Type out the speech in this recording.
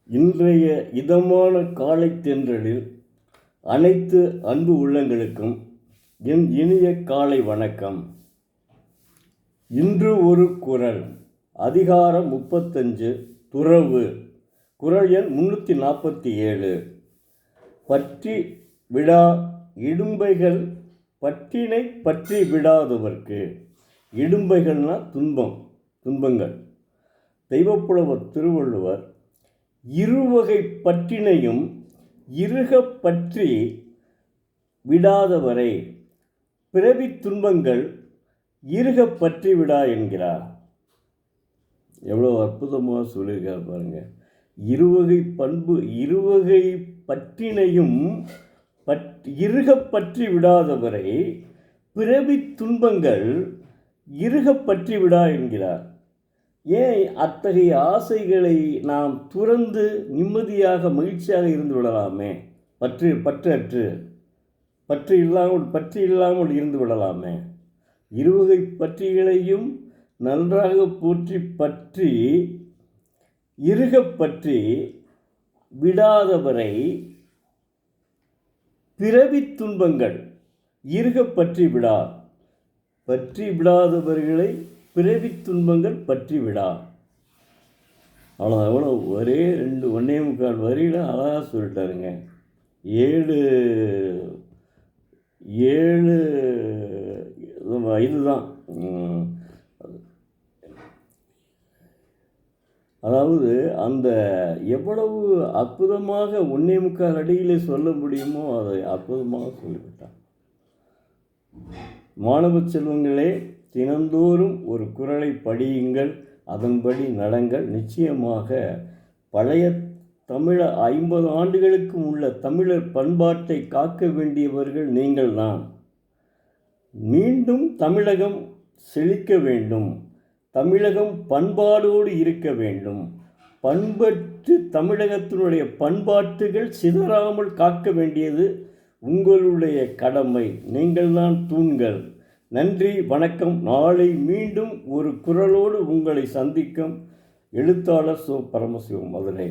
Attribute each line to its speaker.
Speaker 1: இன்றைய இதமான காலை தென்றலில் அனைத்து அன்பு உள்ளங்களுக்கும் என் இனிய காலை வணக்கம். இன்று ஒரு குறள், அதிகாரம் 35, துறவு. குறள் எண் 347. பற்றி விடா இடும்பைகள் பற்றினை பற்றி விடாதவர்க்கு. இடும்பைகள்னா துன்பங்கள். தெய்வப்புலவர் திருவள்ளுவர் இருவகை பற்றினையும் இருக பற்றி விடாதவரை பிறவி துன்பங்கள் இருக பற்றி விடா என்கிறார். எவ்வளோ அற்புதமாக சொல்லியிருக்கார் பாருங்க. இருவகை பற்றினையும் இருக பற்றி விடாதவரை பிறவி துன்பங்கள் இருக பற்றி விடா என்கிறார். ஏன் அத்தகைய ஆசைகளை நாம் துறந்து நிம்மதியாக மகிழ்ச்சியாக இருந்து விடலாமே? பற்று இல்லாமல் இருந்து விடலாமே? இருவகை பற்றிகளையும் நன்றாக பற்றி இருக பற்றி விடாதவரை பிறவி துன்பங்கள் இருக பற்றி விடாதவர்களை பிறவி துன்பங்கள் பற்றி விடா. அவ்வளோதான். எவ்வளோ ஒரே 1.25 வரியில் அழகாக சொல்லிட்டாருங்க. 7 இதுதான். அதாவது அந்த எவ்வளவு அற்புதமாக 1.25 அடியிலே சொல்ல முடியுமோ அதை அற்புதமாக சொல்லிவிட்டான். மாணவ செல்வங்களே, தினந்தோறும் ஒரு குறளை படியுங்கள், அதன்படி நடங்கள். நிச்சயமாக பழைய 50 ஆண்டுகளுக்கும் உள்ள தமிழர் பண்பாட்டை காக்க வேண்டியவர்கள் நீங்கள் தான். மீண்டும் தமிழகம் செழிக்க வேண்டும், தமிழகம் பண்பாடோடு இருக்க வேண்டும். தமிழகத்தினுடைய பண்பாட்டுகள் சிதறாமல் காக்க வேண்டியது உங்களுடைய கடமை. நீங்கள் தான் தூண்கள். நன்றி, வணக்கம். நாளை மீண்டும் ஒரு குறளோடு உங்களை சந்திக்கும் எழுத்தாளர் சோ. பரமசிவம், மதுரை.